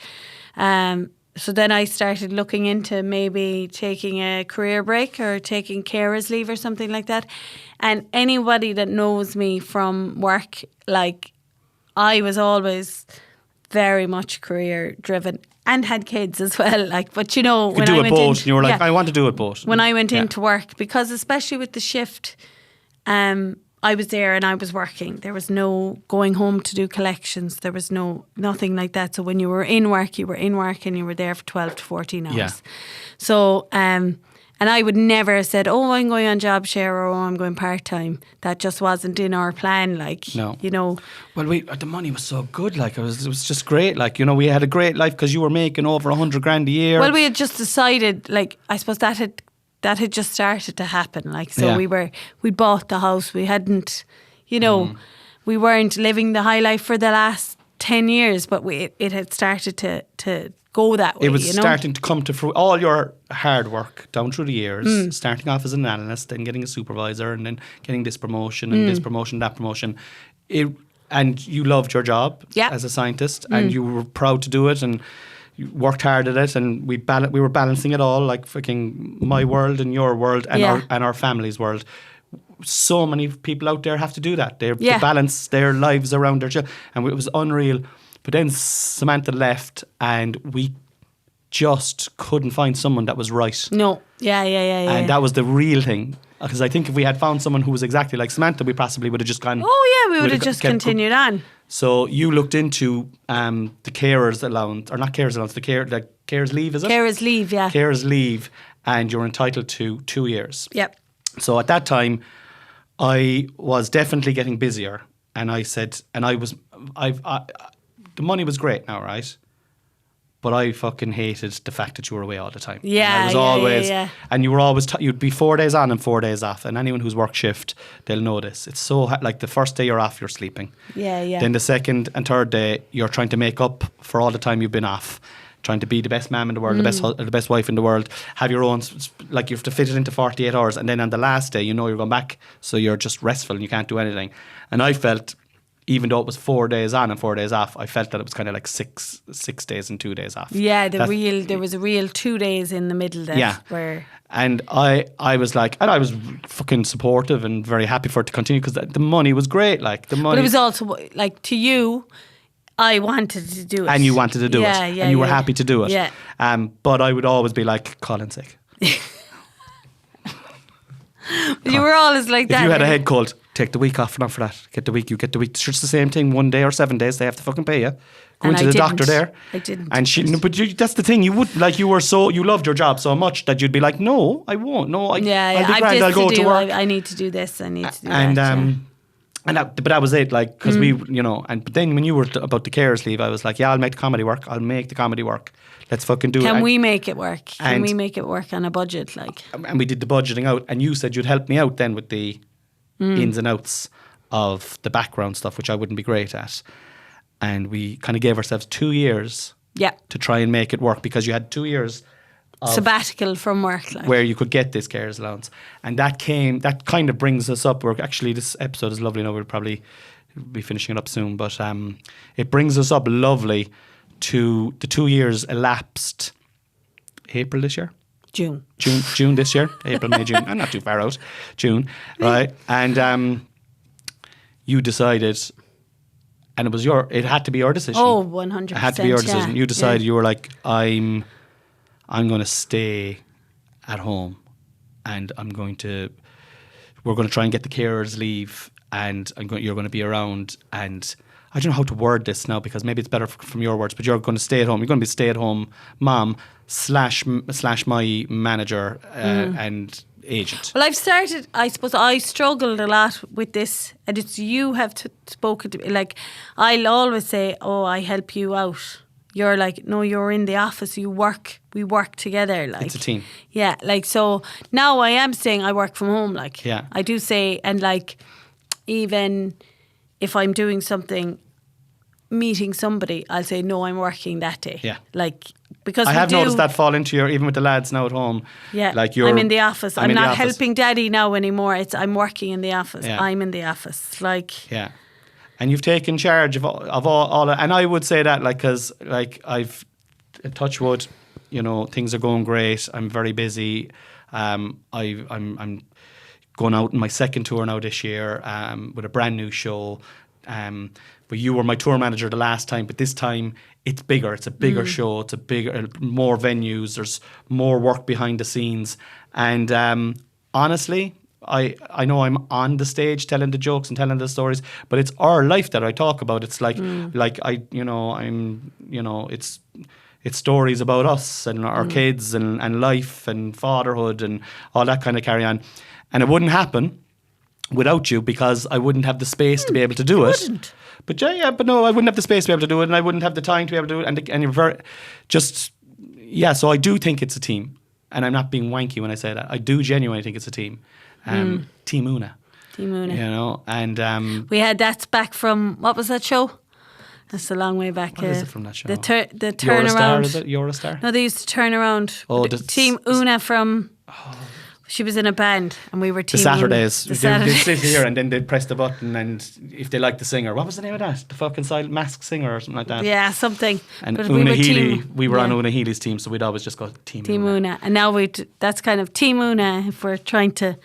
So then I started looking into maybe taking a career break or taking carers leave or something like that. And anybody that knows me from work, like, I was always very much career driven and had kids as well. Like, but when I went both, and you were like, I want to do it both. When I went into work, because especially with the shift, I was there and I was working. There was no going home to do collections. There was nothing like that. So when you were in work, and you were there for 12 to 14 hours. Yeah. So, and I would never have said, oh, I'm going on job share, or, oh, I'm going part-time. That just wasn't in our plan, like, you know. Well, the money was so good, like, it was just great. Like, you know, we had a great life because you were making over 100 grand a year. Well, we had just decided, like, I suppose that had just started to happen. Like, so we bought the house. We hadn't, you know, we weren't living the high life for the last 10 years, but it had started to go that way. It was starting to come to fruit. All your hard work down through the years, starting off as an analyst, then getting a supervisor, and then getting this promotion and this promotion, that promotion. And you loved your job as a scientist, and you were proud to do it, and you worked hard at it, and we were balancing it all, like fucking my world and your world and our family's world. So many people out there have to do that. They balance their lives around their children, and it was unreal. But then Samantha left, and we just couldn't find someone that was right. No. Yeah. And that was the real thing. Because I think if we had found someone who was exactly like Samantha, we possibly would have just gone. Oh yeah, we would have just continued on. So you looked into the carers allowance, or not carers allowance, the carers leave, is it? Carers leave, yeah. Carers leave, and you're entitled to 2 years. Yep. So at that time, I was definitely getting busier, and I said, and I was, the money was great now, right? But I fucking hated the fact that you were away all the time. Yeah, and I was always, yeah. and you were always, you'd be 4 days on and 4 days off. And anyone who's worked shift, they'll know this. It's so, like the first day you're off, you're sleeping. Yeah, yeah. Then the second and third day, you're trying to make up for all the time you've been off. Trying to be the best mum in the world, the best wife in the world, have your own, like you have to fit it into 48 hours. And then on the last day, you know you're going back. So you're just restful and you can't do anything. And I felt, even though it was 4 days on and 4 days off, I felt that it was kind of like six days and 2 days off. Yeah, there was a real 2 days in the middle there. Yeah. Where and I was like, and I was fucking supportive and very happy for it to continue because the money was great. Like the money. But it was also like to you, I wanted to do it. And you wanted to do it. Yeah, and you were happy to do it. Yeah. But I would always be like, Colin's sick. You were always like that. If you had a head cold, take the week off, not for that. You get the week. It's just the same thing. 1 day or 7 days, they have to fucking pay you. Go into the doctor there. I didn't. And that's the thing. You would like you loved your job so much that you'd be like, no, I won't. No, I'll be grand. I'll go to work. I need to do this. I need to do and, that. But that was it, like, because we, but then when you were about the carers leave, I was like, yeah, I'll make the comedy work. Let's fucking do it. Can we make it work? Can we make it work on a budget? Like, and we did the budgeting out, and you said you'd help me out then with the ins and outs of the background stuff, which I wouldn't be great at. And we kind of gave ourselves 2 years to try and make it work, because you had 2 years sabbatical from work, like, where you could get this carers allowance. And that kind of brings us up. Actually, this episode is lovely now. We'll probably be finishing it up soon, but it brings us up lovely to the 2 years elapsed. April this year? June this year. April, May, June. I'm not too far out. June, right? And you decided, and it had to be your decision. Oh, 100%. It had to be your decision. Yeah. You decided, you were like, I'm going to stay at home, and we're going to try and get the carers leave, and you're going to be around. And I don't know how to word this now, because maybe it's better from your words, but you're going to stay at home. You're going to be stay-at-home mom slash my manager and agent. Well, I suppose I struggled a lot with this, and it's you have spoken to me. Like, I'll always say, oh, I help you out. You're like, no, you're in the office, we work together. Like, it's a team. Yeah, like, so now I am saying I work from home, like, yeah. I do say, and like, even if I'm doing something, meeting somebody, I'll say, no, I'm working that day. Yeah. Like, because I have noticed that fall into even with the lads now at home. Yeah, like I'm in the office. I'm not helping daddy now anymore. I'm working in the office. Yeah. I'm in the office. Like, yeah. And you've taken charge of all, and I would say that, like, because like I've, touch wood, things are going great. I'm very busy. I'm going out in my second tour now this year with a brand new show. But you were my tour manager the last time, but this time it's bigger. It's a bigger show. It's more venues. There's more work behind the scenes. And honestly, I know I'm on the stage telling the jokes and telling the stories, but it's our life that I talk about. It's like it's stories about us and our kids and life and fatherhood and all that kind of carry on. And it wouldn't happen without you, because I wouldn't have the space to be able to do it. Wouldn't. But but no, I wouldn't have the space to be able to do it, and I wouldn't have the time to be able to do it. And you're very, so I do think it's a team, and I'm not being wanky when I say that. I do genuinely think it's a team. Team Una. Team Una. And we had that back from, what was that show? That's a long way back. What is it from that show? The turnaround. Eurostar, is it? Eurostar? No, they used to turn around. Oh, Team Una from... She was in a band, and we were Team The Saturdays. Una. They'd sit here and then they'd press the button, and if they liked the singer, what was the name of that? The fucking silent mask singer or something like that. Yeah, something. And but Una Healy, we were on Una Healy's team, so we'd always just go Team Una. And now that's kind of Team Una if we're trying to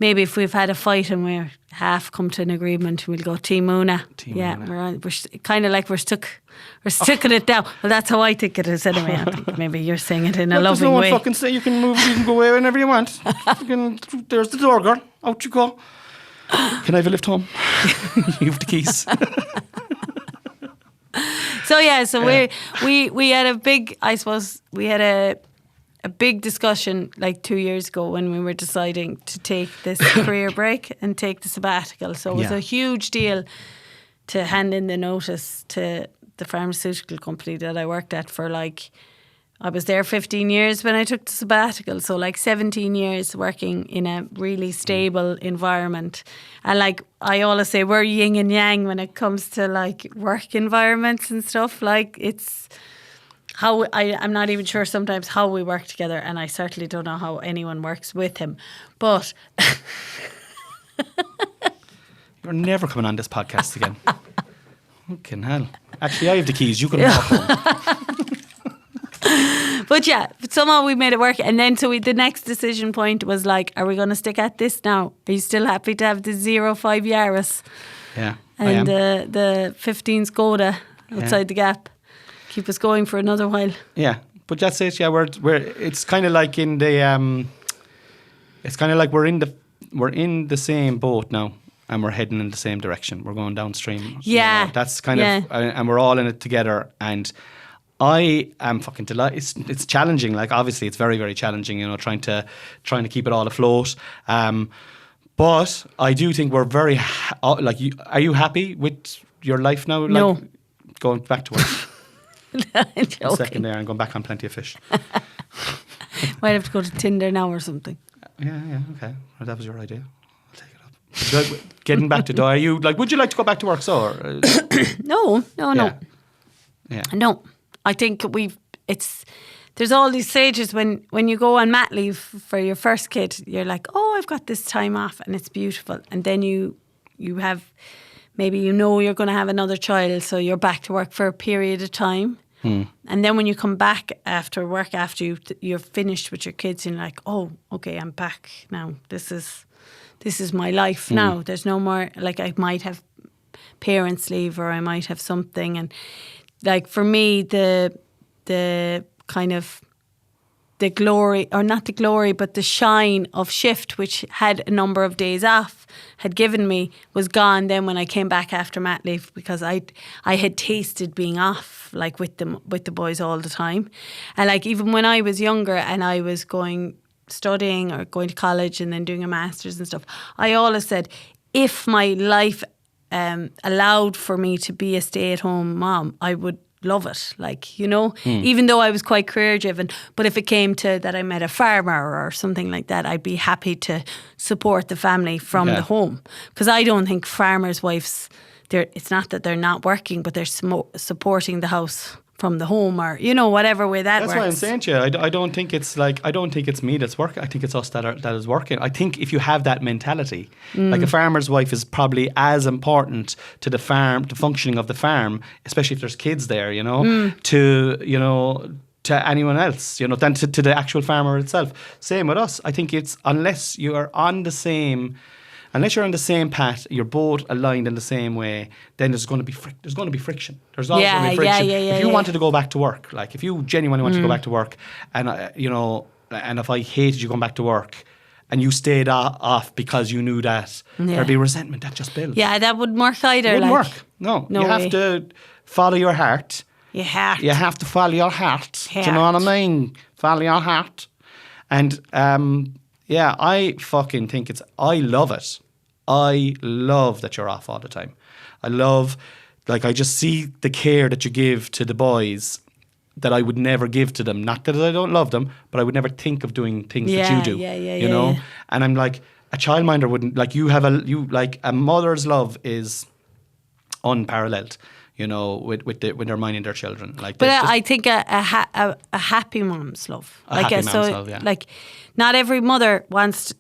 maybe if we've had a fight and we're half come to an agreement, we'll go Team Una. Team yeah, Una. we're kind of like we're sticking it down. Well, that's how I think it is anyway. I think maybe you're saying it in a loving no way. one fucking say you can move, you can go away whenever you want. There's the door, girl. Out you go. Can I have a lift home? You have the keys. So we had a big, I suppose we had a big discussion like 2 years ago when we were deciding to take this career break and take the sabbatical. So it was a huge deal to hand in the notice to the pharmaceutical company that I worked at for I was there 15 years when I took the sabbatical. So 17 years working in a really stable environment. And I always say we're yin and yang when it comes to work environments and stuff. It's how I'm not even sure sometimes how we work together, and I certainly don't know how anyone works with him. But you're never coming on this podcast again. Fucking hell. Actually, I have the keys. You can walk home. But somehow we made it work. And then the next decision point was are we going to stick at this now? Are you still happy to have the 05 Yaris? Yeah, and the 15 Skoda outside the Gap? Keep us going for another while. Yeah, but that's it. Yeah, we're it's kind of like in the it's kind of like we're in the same boat now, and we're heading in the same direction. We're going downstream. Yeah, that's kind of, and we're all in it together. And I am fucking delighted. It's challenging. Obviously, it's very, very challenging. Trying to keep it all afloat. But I do think we're very are you happy with your life now? No, going back to work. A second there and going back on Plenty of Fish. Might have to go to Tinder now or something. Yeah, okay. Well, that was your idea. I'll take it up. Getting back to, are you would you like to go back to work? No. Yeah. No, I think there's all these stages when you go on mat leave for your first kid. You're like, oh, I've got this time off and it's beautiful, and then you have. Maybe you're going to have another child, so you're back to work for a period of time. And then when you come back after work, after you're finished with your kids, you're like, oh, okay, I'm back now. This is my life now. There's no more, I might have parents' leave or I might have something. And for me, the kind of the glory, or not the glory, but the shine of shift, which had a number of days off, had given me, was gone then when I came back after mat leave, because I had tasted being off with the boys all the time. And even when I was younger and I was studying or going to college and then doing a master's and stuff, I always said, if my life allowed for me to be a stay-at-home mom, I would love it, even though I was quite career driven. But if it came to that I met a farmer or something like that, I'd be happy to support the family from the home, because I don't think farmers' wives, it's not that they're not working, but they're supporting the house from the home, or whatever way that works. That's why I'm saying to you, I don't think it's I don't think it's me that's working. I think it's us that is working. I think if you have that mentality, a farmer's wife is probably as important to the farm, the functioning of the farm, especially if there's kids there, to anyone else, than to the actual farmer itself. Same with us. I think it's unless you're on the same path, you're both aligned in the same way, then there's going to be friction. There's always going to be friction. If you wanted to go back to work, if you genuinely wanted to go back to work, and and if I hated you going back to work, and you stayed off because you knew that there'd be resentment, that just builds. Yeah, that wouldn't work either. It wouldn't work. No, you have to follow your heart. You have to follow your heart. Do you know what I mean? Follow your heart. And I fucking think I love it. I love that you're off all the time. I love, I just see the care that you give to the boys that I would never give to them. Not that I don't love them, but I would never think of doing things that you do. You know? Yeah. And I'm like, a childminder wouldn't, a mother's love is unparalleled, when they're minding their children. But I think a happy mom's love. Not every mother wants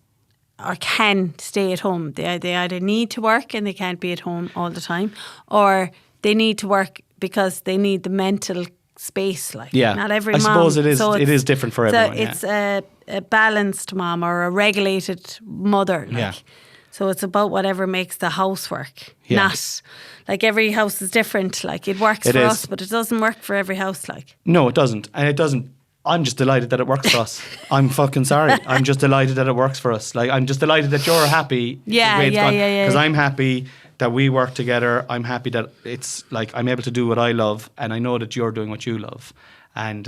or can stay at home. They either need to work and they can't be at home all the time, or they need to work because they need the mental space. Like, Yeah. not every I mom. suppose it is. So It is different for everyone. It's a balanced mom or a regulated mother. Like. Yeah. So it's about whatever makes the house work. Yeah. Not like every house is different. Like it works It for is. us, but it doesn't work for every house. Like. No, it doesn't. And it doesn't. I'm just delighted that it works for us. I'm fucking sorry. I'm just delighted that it works for us. Like, I'm just delighted that you're happy. Yeah. Because I'm happy that we work together. I'm happy that it's like I'm able to do what I love, and I know that you're doing what you love. And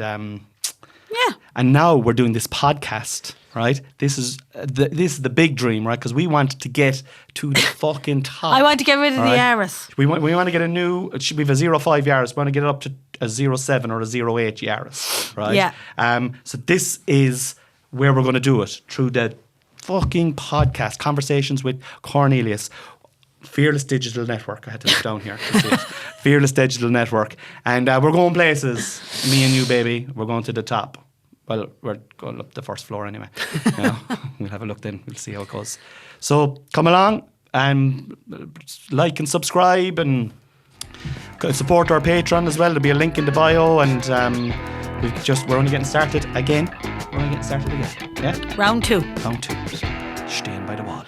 and now we're doing this podcast, right? This is the big dream, right? Because we want to get to the fucking top. I want to get rid of the right? Yaris. We want to get a new. It should be a 05 Yaris. We want to get it up to a 07 or a 08 Yaris, right? Yeah. So this is where we're going to do it, through the fucking podcast, Conversations with Cornelius. Fearless Digital Network. I had to look down here. Fearless Digital Network. And we're going places. Me and you, baby. We're going to the top. Well, we're going up the first floor anyway. We'll have a look then. We'll see how it goes. So come along and like and subscribe and support our Patreon as well. There'll be a link in the bio. And we're only getting started again. Yeah? Round 2. Round 2. Staying by the wall.